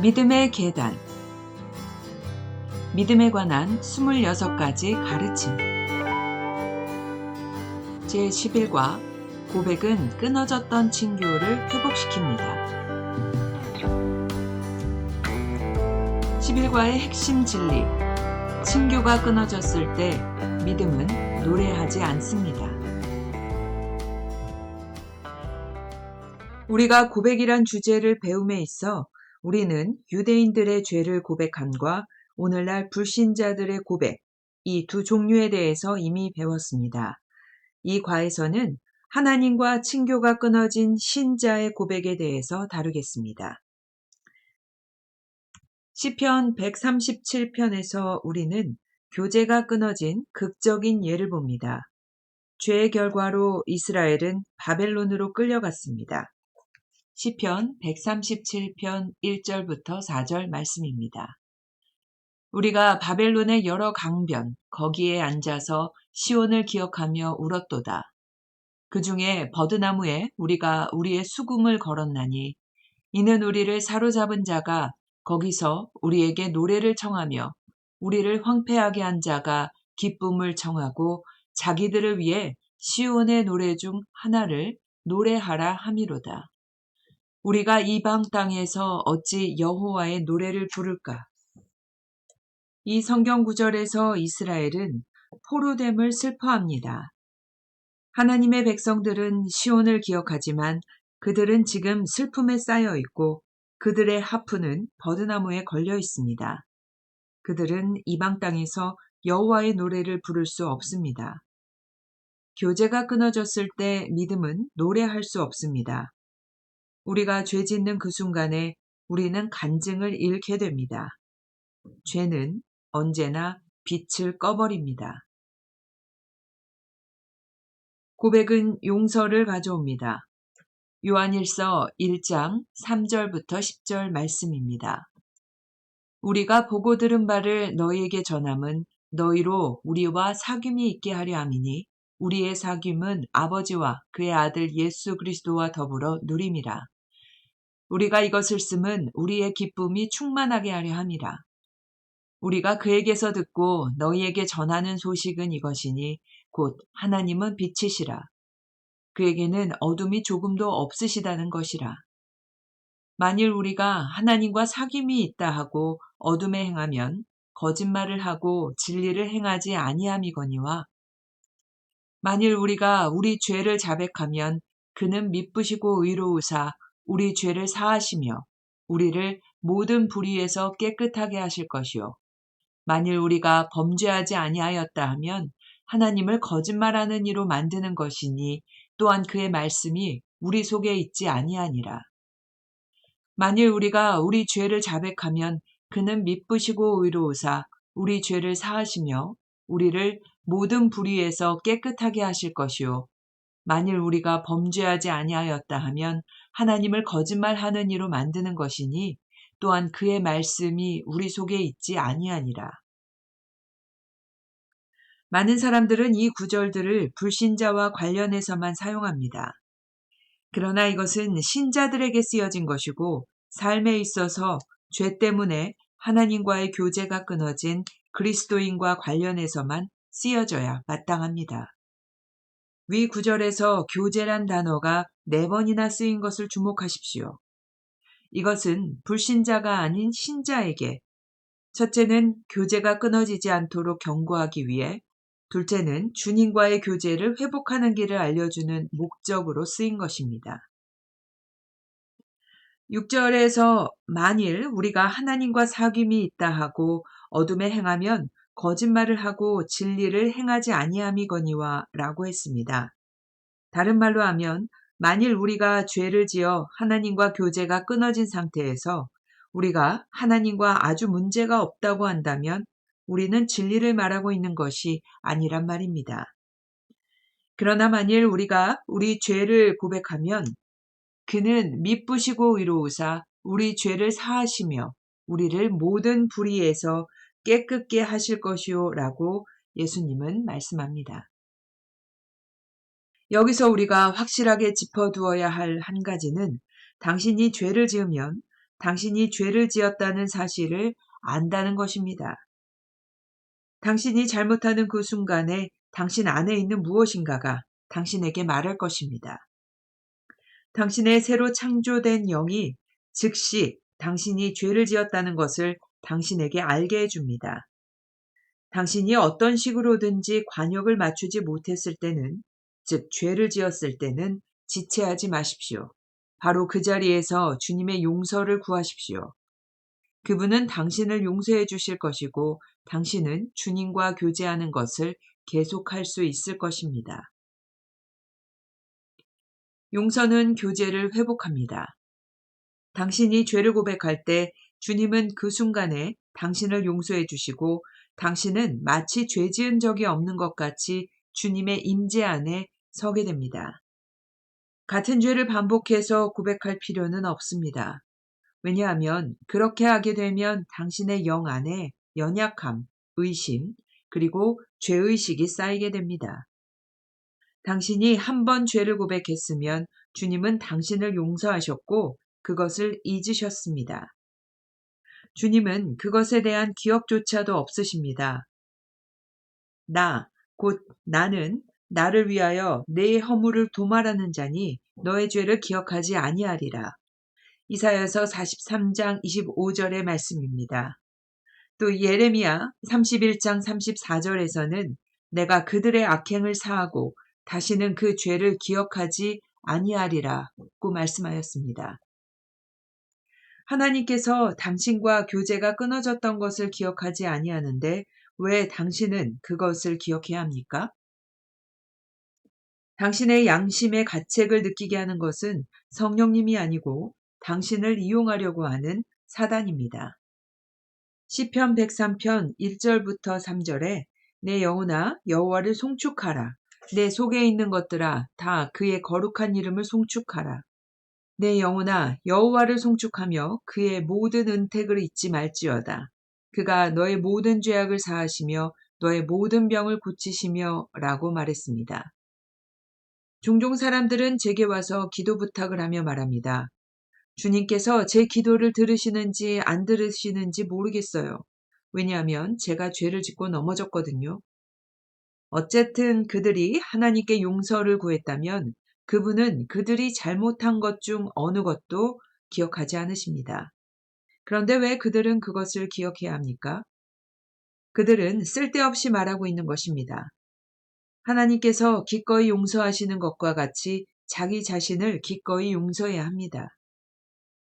믿음의 계단. 믿음에 관한 26가지 가르침. 제11과 고백은 끊어졌던 친교를 회복시킵니다. 11과의 핵심 진리. 친교가 끊어졌을 때 믿음은 노래하지 않습니다. 우리가 고백이란 주제를 배움에 있어 우리는 유대인들의 죄를 고백함과 오늘날 불신자들의 고백, 이 두 종류에 대해서 이미 배웠습니다. 이 과에서는 하나님과 친교가 끊어진 신자의 고백에 대해서 다루겠습니다. 시편 137편에서 우리는 교제가 끊어진 극적인 예를 봅니다. 죄의 결과로 이스라엘은 바벨론으로 끌려갔습니다. 시편 137편 1절부터 4절 말씀입니다. 우리가 바벨론의 여러 강변 거기에 앉아서 시온을 기억하며 울었도다. 그 중에 버드나무에 우리가 우리의 수금을 걸었나니 이는 우리를 사로잡은 자가 거기서 우리에게 노래를 청하며 우리를 황폐하게 한 자가 기쁨을 청하고 자기들을 위해 시온의 노래 중 하나를 노래하라 함이로다. 우리가 이방 땅에서 어찌 여호와의 노래를 부를까? 이 성경 구절에서 이스라엘은 포로됨을 슬퍼합니다. 하나님의 백성들은 시온을 기억하지만 그들은 지금 슬픔에 쌓여 있고 그들의 하프는 버드나무에 걸려 있습니다. 그들은 이방 땅에서 여호와의 노래를 부를 수 없습니다. 교제가 끊어졌을 때 믿음은 노래할 수 없습니다. 우리가 죄 짓는 그 순간에 우리는 간증을 잃게 됩니다. 죄는 언제나 빛을 꺼버립니다. 고백은 용서를 가져옵니다. 요한일서 1장 3절부터 10절 말씀입니다. 우리가 보고 들은 바를 너희에게 전함은 너희로 우리와 사귐이 있게 하려 함이니 우리의 사귐은 아버지와 그의 아들 예수 그리스도와 더불어 누림이라. 우리가 이것을 쓰면 우리의 기쁨이 충만하게 하려 함이라. 우리가 그에게서 듣고 너희에게 전하는 소식은 이것이니 곧 하나님은 빛이시라. 그에게는 어둠이 조금도 없으시다는 것이라. 만일 우리가 하나님과 사귐이 있다 하고 어둠에 행하면 거짓말을 하고 진리를 행하지 아니함이거니와 만일 우리가 우리 죄를 자백하면 그는 미쁘시고 의로우사 우리 죄를 사하시며 우리를 모든 불의에서 깨끗하게 하실 것이요. 만일 우리가 범죄하지 아니하였다 하면 하나님을 거짓말하는 이로 만드는 것이니 또한 그의 말씀이 우리 속에 있지 아니하니라. 만일 우리가 우리 죄를 자백하면 그는 미쁘시고 의로우사 우리 죄를 사하시며 우리를 모든 불의에서 깨끗하게 하실 것이요. 만일 우리가 범죄하지 아니하였다 하면 하나님을 거짓말하는 이로 만드는 것이니 또한 그의 말씀이 우리 속에 있지 아니하니라. 많은 사람들은 이 구절들을 불신자와 관련해서만 사용합니다. 그러나 이것은 신자들에게 쓰여진 것이고 삶에 있어서 죄 때문에 하나님과의 교제가 끊어진 그리스도인과 관련해서만 쓰여져야 마땅합니다. 위 구절에서 교제란 단어가 4번이나 쓰인 것을 주목하십시오. 이것은 불신자가 아닌 신자에게 첫째는 교제가 끊어지지 않도록 경고하기 위해 둘째는 주님과의 교제를 회복하는 길을 알려주는 목적으로 쓰인 것입니다. 6절에서 만일 우리가 하나님과 사귐이 있다 하고 어둠에 행하면 거짓말을 하고 진리를 행하지 아니함이거니와 라고 했습니다. 다른 말로 하면 만일 우리가 죄를 지어 하나님과 교제가 끊어진 상태에서 우리가 하나님과 아주 문제가 없다고 한다면 우리는 진리를 말하고 있는 것이 아니란 말입니다. 그러나 만일 우리가 우리 죄를 고백하면 그는 미쁘시고 의로우사 우리 죄를 사하시며 우리를 모든 불의에서 깨끗게 하실 것이요 라고 예수님은 말씀합니다. 여기서 우리가 확실하게 짚어두어야 할 한 가지는 당신이 죄를 지으면 당신이 죄를 지었다는 사실을 안다는 것입니다. 당신이 잘못하는 그 순간에 당신 안에 있는 무엇인가가 당신에게 말할 것입니다. 당신의 새로 창조된 영이 즉시 당신이 죄를 지었다는 것을 당신에게 알게 해줍니다. 당신이 어떤 식으로든지 관역을 맞추지 못했을 때는, 즉 죄를 지었을 때는 지체하지 마십시오. 바로 그 자리에서 주님의 용서를 구하십시오. 그분은 당신을 용서해 주실 것이고 당신은 주님과 교제하는 것을 계속할 수 있을 것입니다. 용서는 교제를 회복합니다. 당신이 죄를 고백할 때 주님은 그 순간에 당신을 용서해 주시고 당신은 마치 죄 지은 적이 없는 것 같이 주님의 임재 안에 서게 됩니다. 같은 죄를 반복해서 고백할 필요는 없습니다. 왜냐하면 그렇게 하게 되면 당신의 영 안에 연약함, 의심, 그리고 죄의식이 쌓이게 됩니다. 당신이 한 번 죄를 고백했으면 주님은 당신을 용서하셨고 그것을 잊으셨습니다. 주님은 그것에 대한 기억조차도 없으십니다. 곧 나는 나를 위하여 내 허물을 도말하는 자니 너의 죄를 기억하지 아니하리라. 이사야서 43장 25절의 말씀입니다. 또 예레미야 31장 34절에서는 내가 그들의 악행을 사하고 다시는 그 죄를 기억하지 아니하리라고 말씀하였습니다. 하나님께서 당신과 교제가 끊어졌던 것을 기억하지 아니하는데 왜 당신은 그것을 기억해야 합니까? 당신의 양심의 가책을 느끼게 하는 것은 성령님이 아니고 당신을 이용하려고 하는 사단입니다. 시편 103편 1절부터 3절에 내 영혼아 여호와를 송축하라. 내 속에 있는 것들아 다 그의 거룩한 이름을 송축하라. 내 영혼아 여호와를 송축하며 그의 모든 은택을 잊지 말지어다. 그가 너의 모든 죄악을 사하시며 너의 모든 병을 고치시며 라고 말했습니다. 종종 사람들은 제게 와서 기도 부탁을 하며 말합니다. 주님께서 제 기도를 들으시는지 안 들으시는지 모르겠어요. 왜냐하면 제가 죄를 짓고 넘어졌거든요. 어쨌든 그들이 하나님께 용서를 구했다면 그분은 그들이 잘못한 것 중 어느 것도 기억하지 않으십니다. 그런데 왜 그들은 그것을 기억해야 합니까? 그들은 쓸데없이 말하고 있는 것입니다. 하나님께서 기꺼이 용서하시는 것과 같이 자기 자신을 기꺼이 용서해야 합니다.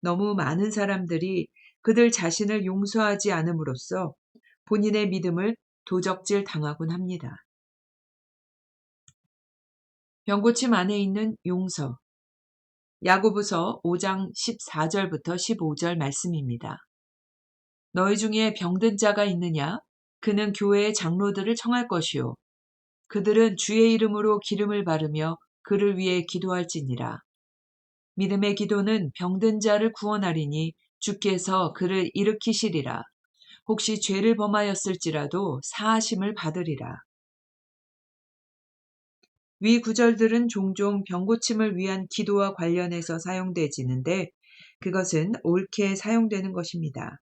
너무 많은 사람들이 그들 자신을 용서하지 않음으로써 본인의 믿음을 도적질 당하곤 합니다. 병고침 안에 있는 용서. 야고보서 5장 14절부터 15절 말씀입니다. 너희 중에 병든 자가 있느냐? 그는 교회의 장로들을 청할 것이요. 그들은 주의 이름으로 기름을 바르며 그를 위해 기도할지니라. 믿음의 기도는 병든 자를 구원하리니 주께서 그를 일으키시리라. 혹시 죄를 범하였을지라도 사하심을 받으리라. 위 구절들은 종종 병고침을 위한 기도와 관련해서 사용되지는데 그것은 옳게 사용되는 것입니다.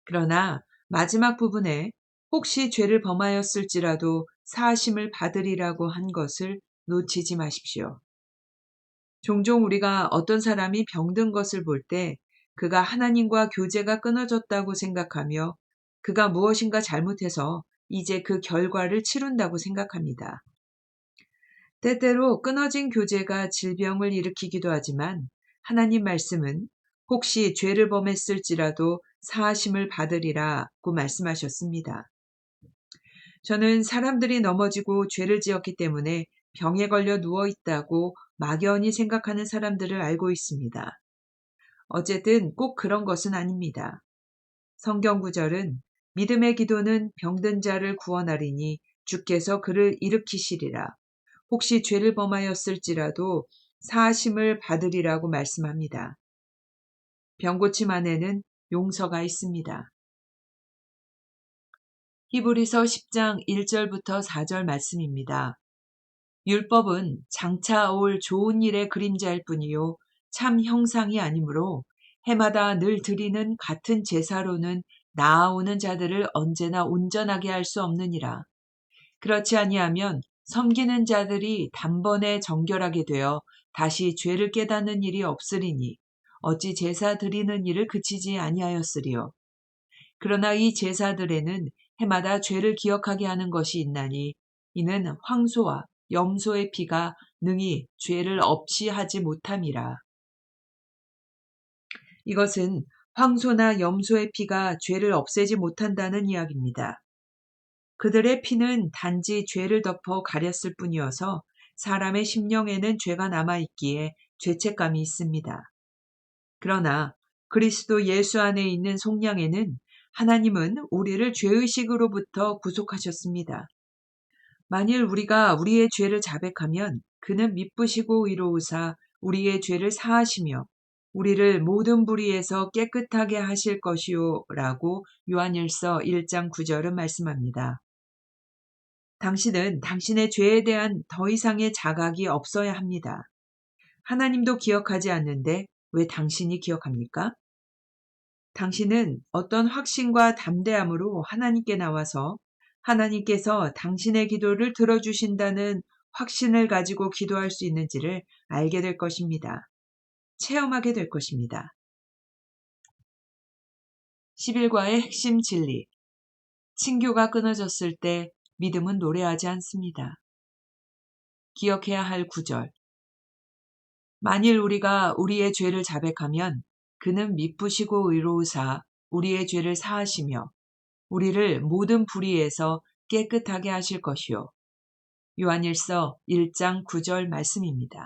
그러나 마지막 부분에 혹시 죄를 범하였을지라도 사하심을 받으리라고 한 것을 놓치지 마십시오. 종종 우리가 어떤 사람이 병든 것을 볼 때 그가 하나님과 교제가 끊어졌다고 생각하며 그가 무엇인가 잘못해서 이제 그 결과를 치룬다고 생각합니다. 때때로 끊어진 교제가 질병을 일으키기도 하지만 하나님 말씀은 혹시 죄를 범했을지라도 사하심을 받으리라고 말씀하셨습니다. 저는 사람들이 넘어지고 죄를 지었기 때문에 병에 걸려 누워 있다고 막연히 생각하는 사람들을 알고 있습니다. 어쨌든 꼭 그런 것은 아닙니다. 성경 구절은 믿음의 기도는 병든 자를 구원하리니 주께서 그를 일으키시리라. 혹시 죄를 범하였을지라도 사하심을 받으리라고 말씀합니다. 병고침 안에는 용서가 있습니다. 히브리서 10장 1절부터 4절 말씀입니다. 율법은 장차 올 좋은 일의 그림자일 뿐이요 참 형상이 아니므로 해마다 늘 드리는 같은 제사로는 나아오는 자들을 언제나 온전하게 할 수 없느니라. 그렇지 아니하면 섬기는 자들이 단번에 정결하게 되어 다시 죄를 깨닫는 일이 없으리니 어찌 제사 드리는 일을 그치지 아니하였으리요. 그러나 이 제사들에는 해마다 죄를 기억하게 하는 것이 있나니 이는 황소와 염소의 피가 능히 죄를 없이 하지 못함이라. 이것은 황소나 염소의 피가 죄를 없애지 못한다는 이야기입니다. 그들의 피는 단지 죄를 덮어 가렸을 뿐이어서 사람의 심령에는 죄가 남아있기에 죄책감이 있습니다. 그러나 그리스도 예수 안에 있는 속량에는 하나님은 우리를 죄의식으로부터 구속하셨습니다. 만일 우리가 우리의 죄를 자백하면 그는 미쁘시고 의로우사 우리의 죄를 사하시며 우리를 모든 불의에서 깨끗하게 하실 것이요 라고 요한일서 1장 9절은 말씀합니다. 당신은 당신의 죄에 대한 더 이상의 자각이 없어야 합니다. 하나님도 기억하지 않는데 왜 당신이 기억합니까? 당신은 어떤 확신과 담대함으로 하나님께 나와서 하나님께서 당신의 기도를 들어주신다는 확신을 가지고 기도할 수 있는지를 알게 될 것입니다. 체험하게 될 것입니다. 11과의 핵심 진리. 친교가 끊어졌을 때 믿음은 노래하지 않습니다. 기억해야 할 구절. 만일 우리가 우리의 죄를 자백하면 그는 미쁘시고 의로우사 우리의 죄를 사하시며 우리를 모든 불의에서 깨끗하게 하실 것이요. 요한일서 1장 9절 말씀입니다.